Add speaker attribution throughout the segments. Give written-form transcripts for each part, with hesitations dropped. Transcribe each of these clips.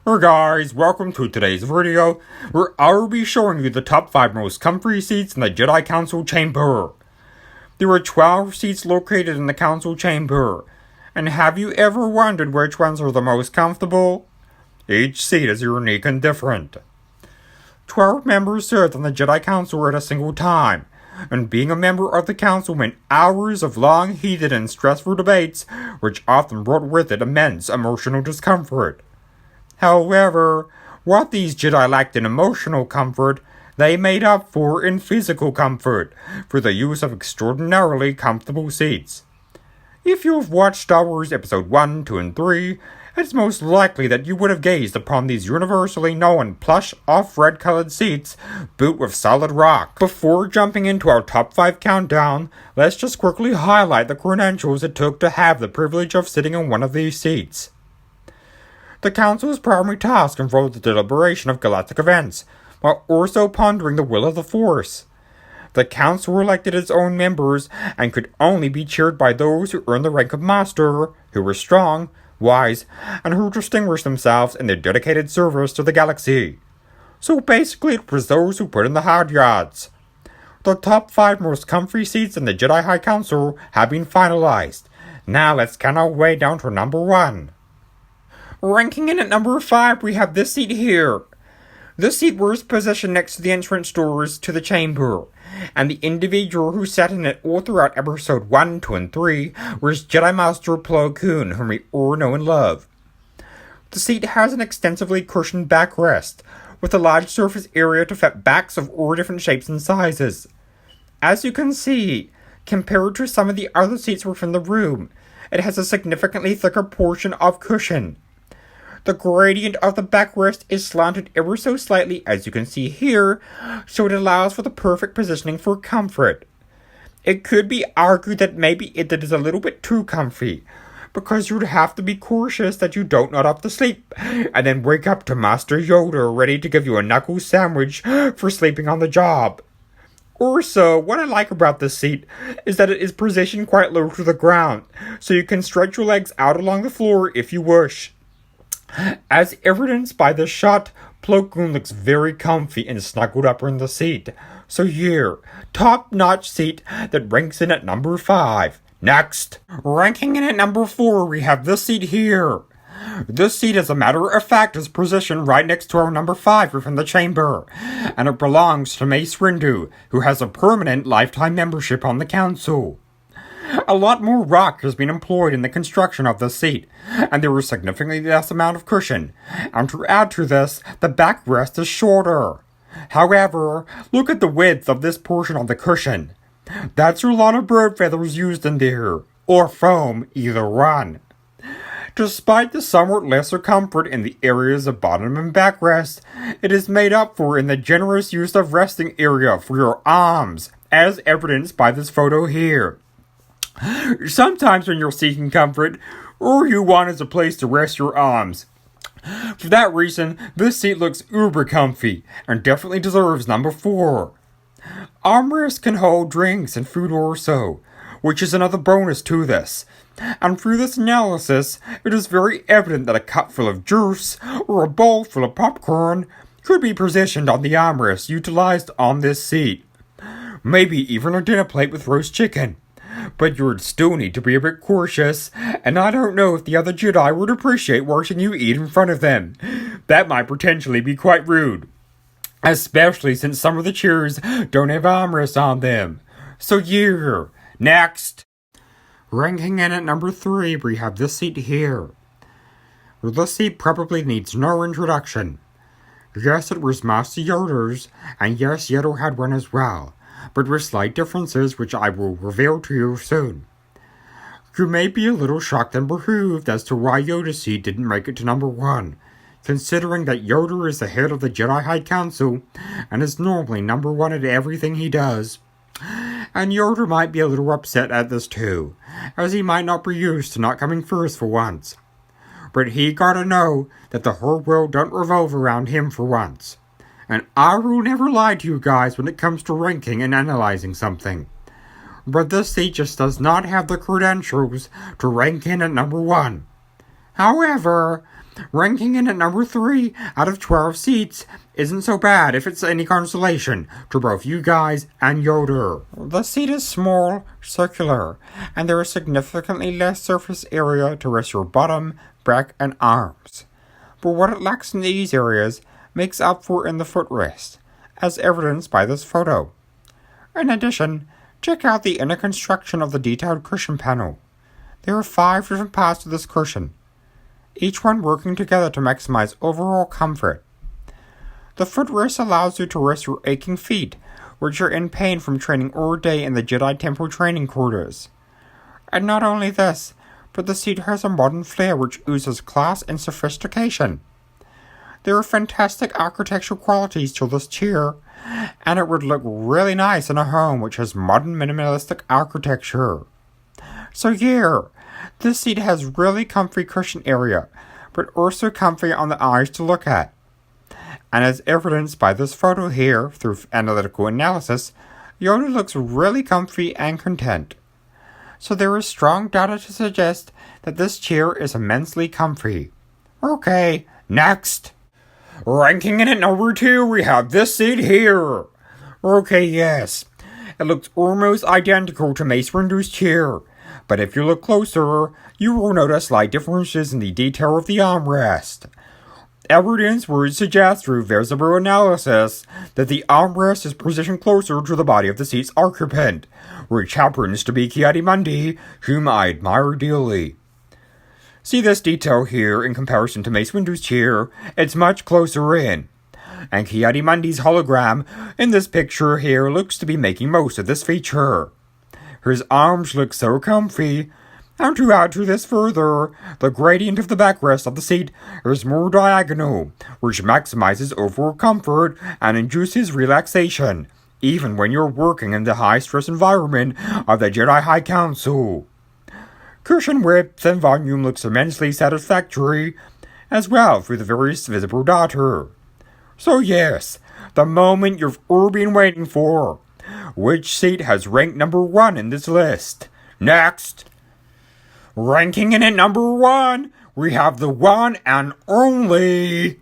Speaker 1: Hey guys, welcome to today's video, where I will be showing you the top 5 most comfy seats in the Jedi Council Chamber. There are 12 seats located in the Council Chamber, and have you ever wondered which ones are the most comfortable? Each seat is unique and different. 12 members served on the Jedi Council at a single time, and being a member of the Council meant hours of long, heated, and stressful debates, which often brought with it immense emotional discomfort. However, what these Jedi lacked in emotional comfort, they made up for in physical comfort, through the use of extraordinarily comfortable seats. If you have watched Star Wars Episode 1, 2, and 3, it's most likely that you would have gazed upon these universally known plush off-red colored seats built with solid rock. Before jumping into our top 5 countdown, let's just quickly highlight the credentials it took to have the privilege of sitting in one of these seats. The Council's primary task involved the deliberation of galactic events, while also pondering the will of the Force. The Council elected its own members, and could only be chaired by those who earned the rank of Master, who were strong, wise, and who distinguished themselves in their dedicated service to the galaxy. So basically it was those who put in the hard yards. The top 5 most comfy seats in the Jedi High Council have been finalized. Now let's count our way down to number 1. Ranking in at number 5, we have this seat here. This seat was positioned next to the entrance doors to the chamber, and the individual who sat in it all throughout Episode 1, 2, and 3 was Jedi Master Plo Koon, whom we all know and love. The seat has an extensively cushioned backrest, with a large surface area to fit backs of all different shapes and sizes. As you can see, compared to some of the other seats within the room, it has a significantly thicker portion of cushion. The gradient of the backrest is slanted ever so slightly, as you can see here, so it allows for the perfect positioning for comfort. It could be argued that maybe it is a little bit too comfy, because you'd have to be cautious that you don't nod off to sleep, and then wake up to Master Yoda ready to give you a knuckle sandwich for sleeping on the job. Also, what I like about this seat is that it is positioned quite low to the ground, so you can stretch your legs out along the floor if you wish. As evidenced by this shot, Plo Koon looks very comfy and snuggled up in the seat. So here, top-notch seat that ranks in at number 5. Next, ranking in at number 4, we have this seat here. This seat, as a matter of fact, is positioned right next to our number 5 within the chamber, and it belongs to Mace Windu, who has a permanent lifetime membership on the council. A lot more rock has been employed in the construction of this seat, and there is significantly less amount of cushion, and to add to this, the backrest is shorter. However, look at the width of this portion of the cushion. That's a lot of bird feathers used in there, or foam, either one. Despite the somewhat lesser comfort in the areas of bottom and backrest, it is made up for in the generous use of resting area for your arms, as evidenced by this photo here. Sometimes when you're seeking comfort, all you want is a place to rest your arms. For that reason, this seat looks uber comfy, and definitely deserves number 4. Armrests can hold drinks and food also, which is another bonus to this. And through this analysis, it is very evident that a cup full of juice, or a bowl full of popcorn, could be positioned on the armrest utilized on this seat. Maybe even a dinner plate with roast chicken. But you would still need to be a bit cautious, and I don't know if the other Jedi would appreciate watching you eat in front of them. That might potentially be quite rude. Especially since some of the chairs don't have armrests on them. So yeah, next. Ranking in at number 3, we have this seat here. This seat probably needs no introduction. Yes, it was Master Yoda's, and yes, Yoda had one as well, but with slight differences which I will reveal to you soon. You may be a little shocked and behooved as to why Yoda's seat didn't make it to number 1, considering that Yoda is the head of the Jedi High Council, and is normally number 1 at everything he does. And Yoda might be a little upset at this too, as he might not be used to not coming first for once. But he gotta know that the whole world don't revolve around him for once. And I will never lie to you guys when it comes to ranking and analyzing something. But this seat just does not have the credentials to rank in at number 1. However, ranking in at number 3 out of 12 seats isn't so bad if it's any consolation to both you guys and Yoda. The seat is small, circular, and there is significantly less surface area to rest your bottom, back, and arms. But what it lacks in these areas makes up for in the footrest, as evidenced by this photo. In addition, check out the inner construction of the detailed cushion panel. There are 5 different parts to this cushion, each one working together to maximize overall comfort. The footrest allows you to rest your aching feet, which are in pain from training all day in the Jedi Temple training quarters. And not only this, but the seat has a modern flair which oozes class and sophistication. There are fantastic architectural qualities to this chair, and it would look really nice in a home which has modern minimalistic architecture. So yeah, this seat has really comfy cushion area, but also comfy on the eyes to look at. And as evidenced by this photo here through analytical analysis, Yoda looks really comfy and content. So there is strong data to suggest that this chair is immensely comfy. Okay, next. Ranking in at number 2, we have this seat here. Okay, yes, it looks almost identical to Mace Windu's chair, but if you look closer, you will notice slight differences in the detail of the armrest. Evidence would suggest through visible analysis that the armrest is positioned closer to the body of the seat's occupant, which happens to be Ki-Adi-Mundi, whom I admire dearly. See this detail here in comparison to Mace Windu's chair, it's much closer in. And Ki-Adi-Mundi's hologram in this picture here looks to be making most of this feature. His arms look so comfy, and to add to this further, the gradient of the backrest of the seat is more diagonal, which maximizes overall comfort and induces relaxation, even when you're working in the high-stress environment of the Jedi High Council. Cushion width and volume looks immensely satisfactory, as well through the various visible data. So yes, the moment you've all been waiting for. Which seat has ranked number 1 in this list? Next! Ranking in at number 1, we have the one and only...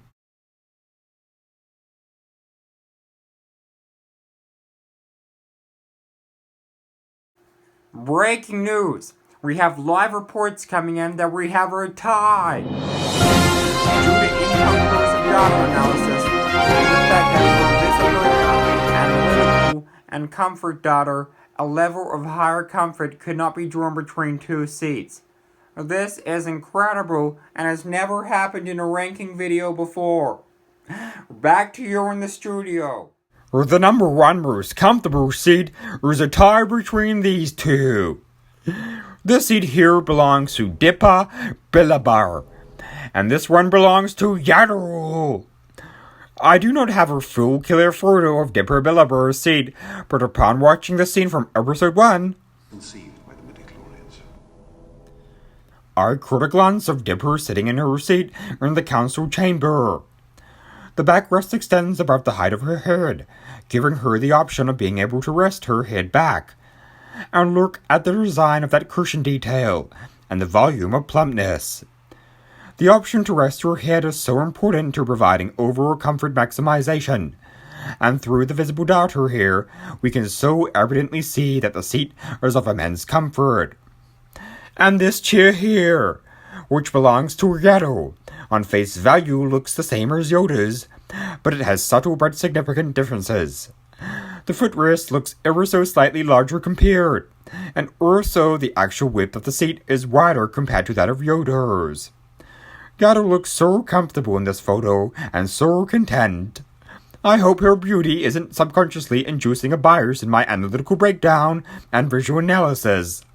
Speaker 1: Breaking news! We have live reports coming in that we have a tie. Due to in-house data analysis, the fact that for visibility, analytical, and comfort data, a level of higher comfort could not be drawn between 2 seats. This is incredible and has never happened in a ranking video before. Back to you in the studio. The number 1 most comfortable seat is a tie between these 2. This seat here belongs to Depa Billabur, and this one belongs to Yaddle. I do not have a full clear photo of Depa Billabur's seat, but upon watching the scene from episode 1, conceived by the midichlorians, I caught a glance of Dipper sitting in her seat in the council chamber. The backrest extends above the height of her head, giving her the option of being able to rest her head back. And look at the design of that cushion detail, and the volume of plumpness. The option to rest your head is so important to providing overall comfort maximization. And through the visible data here, we can so evidently see that the seat is of immense comfort. And this chair here, which belongs to Yaddle, on face value looks the same as Yoda's, but it has subtle but significant differences. The footrest looks ever so slightly larger compared, and also the actual width of the seat is wider compared to that of Yoda's. Yaddle looks so comfortable in this photo, and so content. I hope her beauty isn't subconsciously inducing a bias in my analytical breakdown and visual analysis.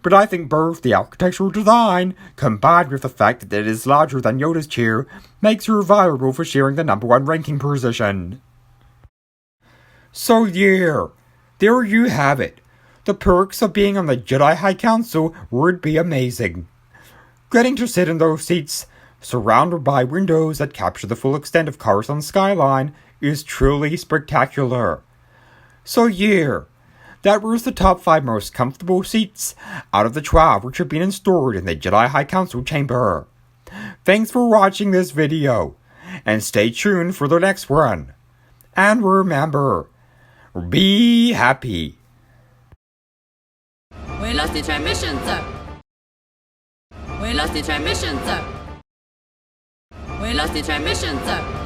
Speaker 1: But I think both the architectural design, combined with the fact that it is larger than Yoda's chair, makes her viable for sharing the number 1 ranking position. So yeah, there you have it. The perks of being on the Jedi High Council would be amazing. Getting to sit in those seats, surrounded by windows that capture the full extent of Coruscant's skyline, is truly spectacular. So yeah, that was the top 5 most comfortable seats out of the 12 which have been installed in the Jedi High Council Chamber. Thanks for watching this video, and stay tuned for the next one. And remember, be happy.
Speaker 2: Velocity mission zone. Velocity mission zone. Velocity mission zone.